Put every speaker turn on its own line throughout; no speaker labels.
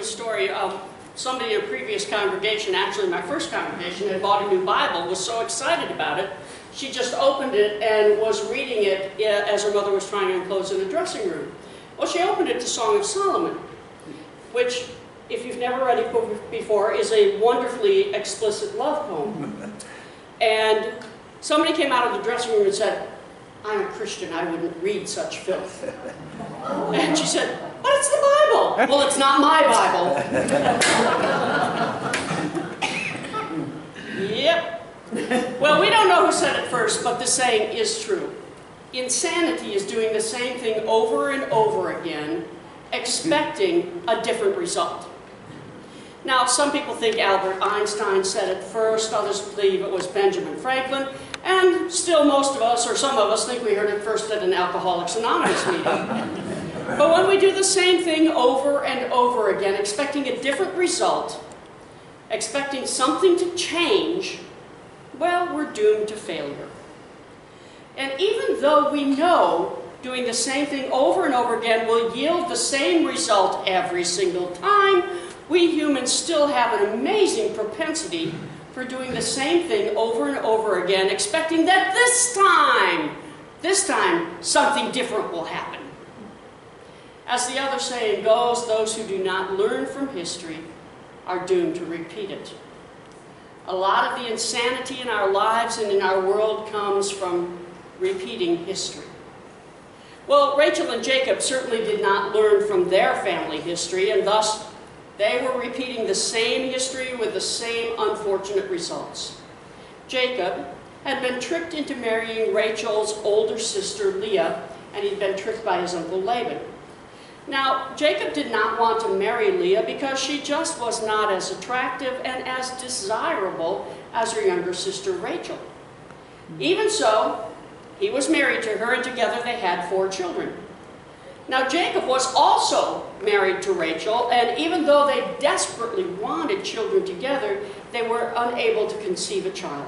story. Somebody in a previous congregation, actually my first congregation, had bought a new Bible, was so excited about it, she just opened it and was reading it as her mother was trying to enclose in the dressing room. Well, she opened it to Song of Solomon, which, if you've never read it before, is a wonderfully explicit love poem. And somebody came out of the dressing room and said, "I'm a Christian, I wouldn't read such filth." And she said, "But it's the Bible." "Well, it's not my Bible." Yep. Well, we don't know who said it first, but the saying is true. Insanity is doing the same thing over and over again, expecting a different result. Now, some people think Albert Einstein said it first, others believe it was Benjamin Franklin, and still most of us, or some of us, think we heard it first at an Alcoholics Anonymous meeting. But when we do the same thing over and over again, expecting a different result, expecting something to change, well, we're doomed to failure. And even though we know doing the same thing over and over again will yield the same result every single time, we humans still have an amazing propensity for doing the same thing over and over again, expecting that this time, something different will happen. As the other saying goes, those who do not learn from history are doomed to repeat it. A lot of the insanity in our lives and in our world comes from repeating history. Well, Rachel and Jacob certainly did not learn from their family history, and thus they were repeating the same history with the same unfortunate results. Jacob had been tricked into marrying Rachel's older sister, Leah, and he'd been tricked by his uncle Laban. Now, Jacob did not want to marry Leah because she just was not as attractive and as desirable as her younger sister, Rachel. Even so, he was married to her, and together they had 4 children. Now, Jacob was also married to Rachel, and even though they desperately wanted children together, they were unable to conceive a child.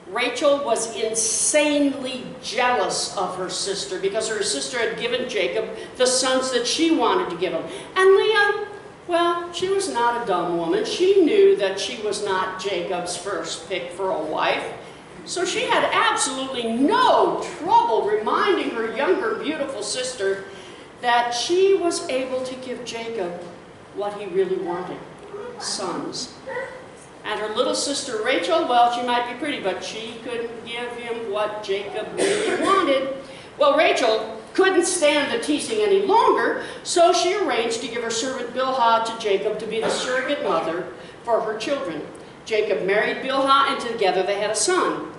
Rachel was insanely jealous of her sister because her sister had given Jacob the sons that she wanted to give him. And Leah, well, she was not a dumb woman. She knew that she was not Jacob's first pick for a wife. So she had absolutely no trouble reminding her younger, beautiful sister that she was able to give Jacob what he really wanted, sons. And her little sister Rachel, well, she might be pretty, but she couldn't give him what Jacob really wanted. Well, Rachel couldn't stand the teasing any longer, so she arranged to give her servant Bilhah to Jacob to be the surrogate mother for her children. Jacob married Bilhah, and together they had a son.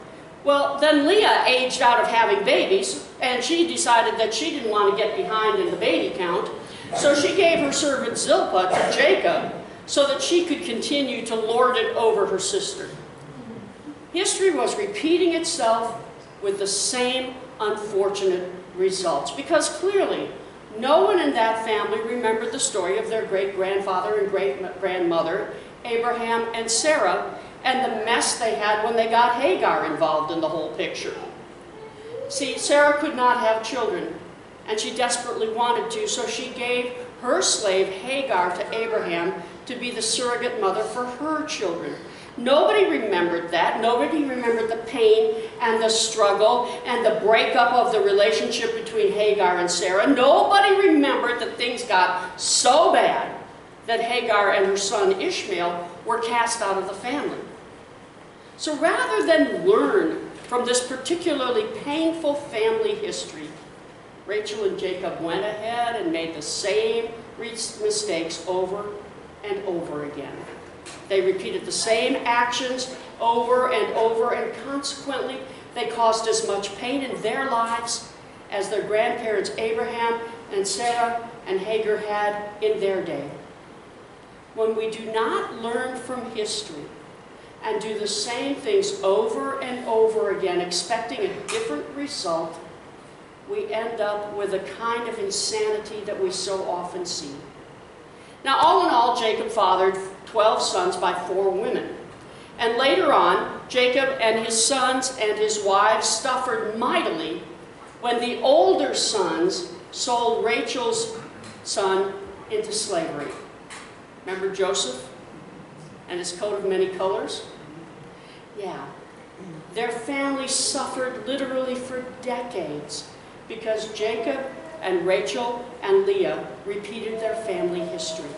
Well, then Leah aged out of having babies, and she decided that she didn't want to get behind in the baby count, so she gave her servant Zilpah to Jacob so that she could continue to lord it over her sister. History was repeating itself with the same unfortunate results, because clearly no one in that family remembered the story of their great-grandfather and great-grandmother, Abraham and Sarah, and the mess they had when they got Hagar involved in the whole picture. See, Sarah could not have children, and she desperately wanted to, so she gave her slave Hagar to Abraham to be the surrogate mother for her children. Nobody remembered that. Nobody remembered the pain and the struggle and the breakup of the relationship between Hagar and Sarah. Nobody remembered that things got so bad that Hagar and her son Ishmael were cast out of the family. So rather than learn from this particularly painful family history, Rachel and Jacob went ahead and made the same mistakes over and over again. They repeated the same actions over and over, and consequently, they caused as much pain in their lives as their grandparents Abraham and Sarah and Hagar had in their day. When we do not learn from history and do the same things over and over again, expecting a different result, we end up with a kind of insanity that we so often see. Now, all in all, Jacob fathered 12 sons by 4 women. And later on, Jacob and his sons and his wives suffered mightily when the older sons sold Rachel's son into slavery. Remember Joseph and his coat of many colors? Yeah. Their family suffered literally for decades because Jacob and Rachel and Leah repeated their family history.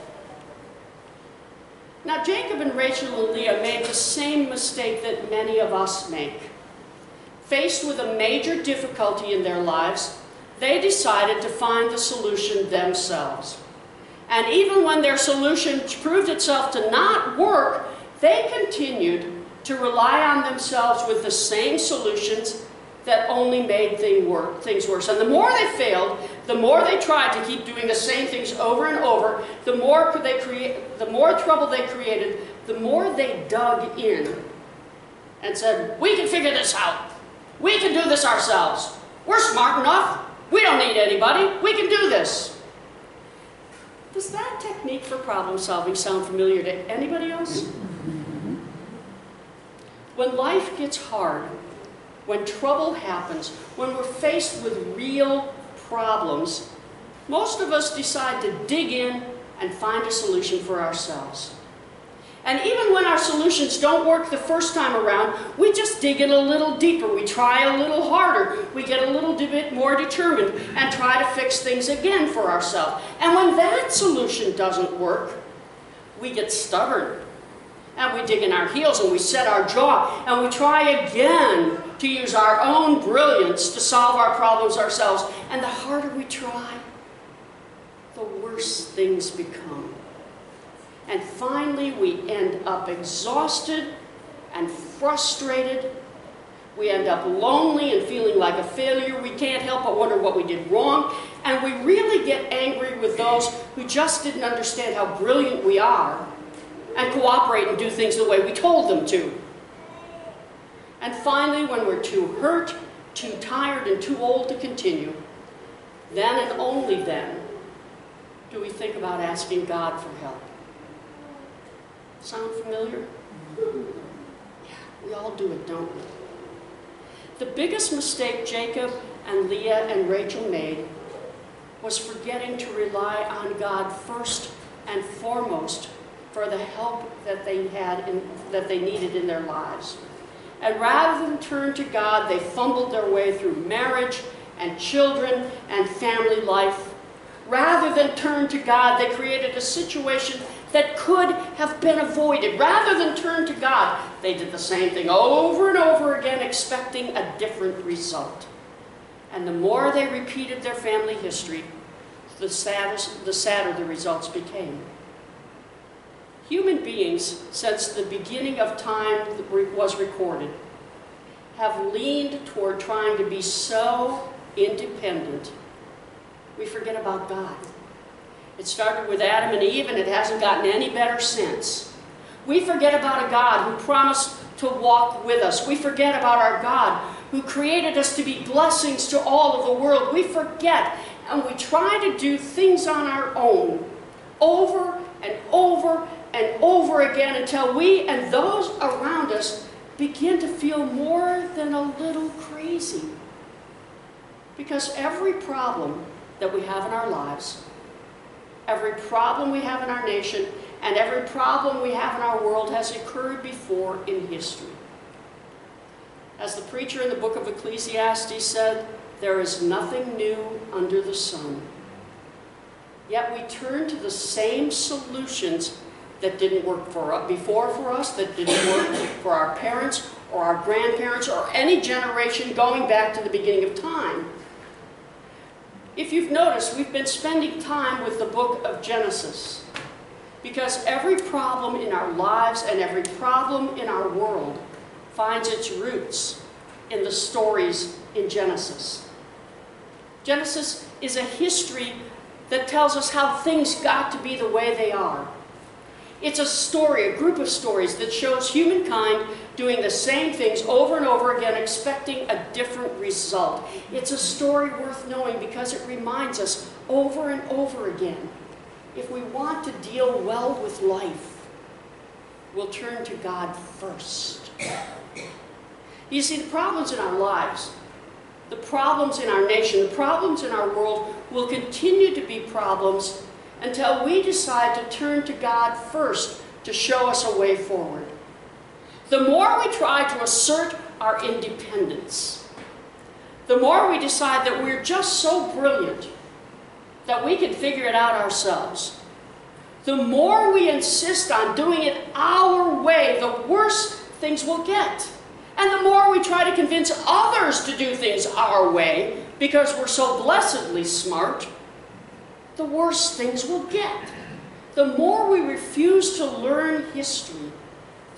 Now, Jacob and Rachel and Leah made the same mistake that many of us make. Faced with a major difficulty in their lives, they decided to find the solution themselves. And even when their solution proved itself to not work, they continued to rely on themselves with the same solutions that only made things worse. And the more they failed, the more they tried to keep doing the same things over and over, the more trouble they created, the more they dug in and said, we can figure this out. We can do this ourselves. We're smart enough. We don't need anybody. We can do this. Does that technique for problem solving sound familiar to anybody else? When life gets hard, when trouble happens, when we're faced with real problems, most of us decide to dig in and find a solution for ourselves. And even when our solutions don't work the first time around, we just dig in a little deeper. We try a little harder. We get a little bit more determined and try to fix things again for ourselves. And when that solution doesn't work, we get stubborn. And we dig in our heels and we set our jaw and we try again to use our own brilliance to solve our problems ourselves. And the harder we try, the worse things become. And finally, we end up exhausted and frustrated. We end up lonely and feeling like a failure. We can't help but wonder what we did wrong. And we really get angry with those who just didn't understand how brilliant we are and cooperate and do things the way we told them to. And finally, when we're too hurt, too tired, and too old to continue, then and only then do we think about asking God for help. Sound familiar? Yeah, we all do it, don't we? The biggest mistake Jacob and Leah and Rachel made was forgetting to rely on God first and foremost for the help that they needed in their lives. And rather than turn to God, they fumbled their way through marriage and children and family life. Rather than turn to God, they created a situation that could have been avoided. Rather than turn to God, they did the same thing over and over again, expecting a different result. And the more they repeated their family history, the sadder the results became. Human beings, since the beginning of time was recorded, have leaned toward trying to be so independent, we forget about God. It started with Adam and Eve, and it hasn't gotten any better since. We forget about a God who promised to walk with us. We forget about our God who created us to be blessings to all of the world. We forget, and we try to do things on our own, over and over and over again, until we and those around us begin to feel more than a little crazy. Because every problem that we have in our lives, every problem we have in our nation, and every problem we have in our world has occurred before in history. As the preacher in the book of Ecclesiastes said, there is nothing new under the sun. Yet we turn to the same solutions that didn't work before for us, that didn't work for our parents or our grandparents or any generation going back to the beginning of time. If you've noticed, we've been spending time with the book of Genesis because every problem in our lives and every problem in our world finds its roots in the stories in Genesis. Genesis is a history that tells us how things got to be the way they are. It's a story, a group of stories that shows humankind doing the same things over and over again, expecting a different result. It's a story worth knowing because it reminds us over and over again, if we want to deal well with life, we'll turn to God first. You see, the problems in our lives, the problems in our nation, the problems in our world will continue to be problems until we decide to turn to God first to show us a way forward. The more we try to assert our independence, the more we decide that we're just so brilliant that we can figure it out ourselves, the more we insist on doing it our way, the worse things will get. And the more we try to convince others to do things our way, because we're so blessedly smart, the worse things will get. The more we refuse to learn history,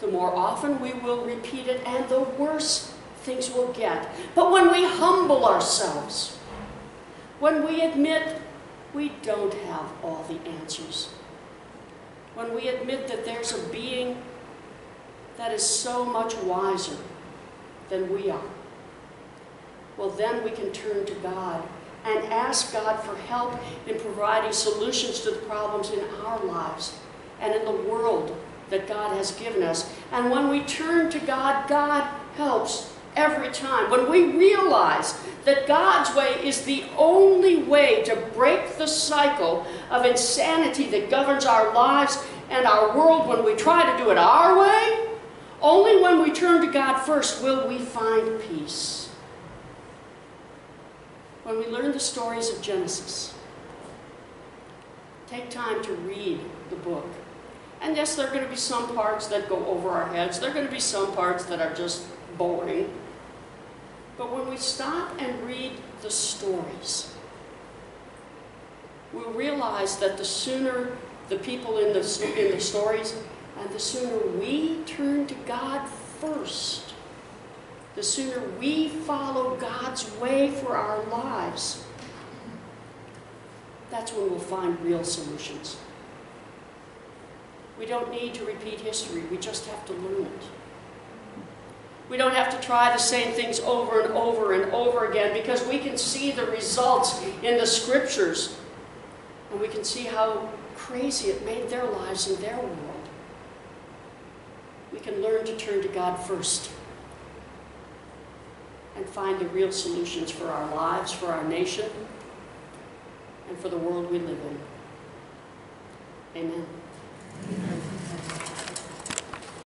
the more often we will repeat it, and the worse things will get. But when we humble ourselves, when we admit we don't have all the answers, when we admit that there's a being that is so much wiser than we are, well, then we can turn to God and ask God for help in providing solutions to the problems in our lives and in the world that God has given us. And when we turn to God, God helps every time. When we realize that God's way is the only way to break the cycle of insanity that governs our lives and our world, when we try to do it our way, only when we turn to God first will we find peace. When we learn the stories of Genesis, take time to read the book. And yes, there are going to be some parts that go over our heads. There are going to be some parts that are just boring. But when we stop and read the stories, we'll realize that the sooner the people in the stories, and the sooner we turn to God first, the sooner we follow God's way for our lives, that's when we'll find real solutions. We don't need to repeat history, we just have to learn it. We don't have to try the same things over and over and over again, because we can see the results in the scriptures, and we can see how crazy it made their lives and their world. We can learn to turn to God first and find the real solutions for our lives, for our nation, and for the world we live in. Amen.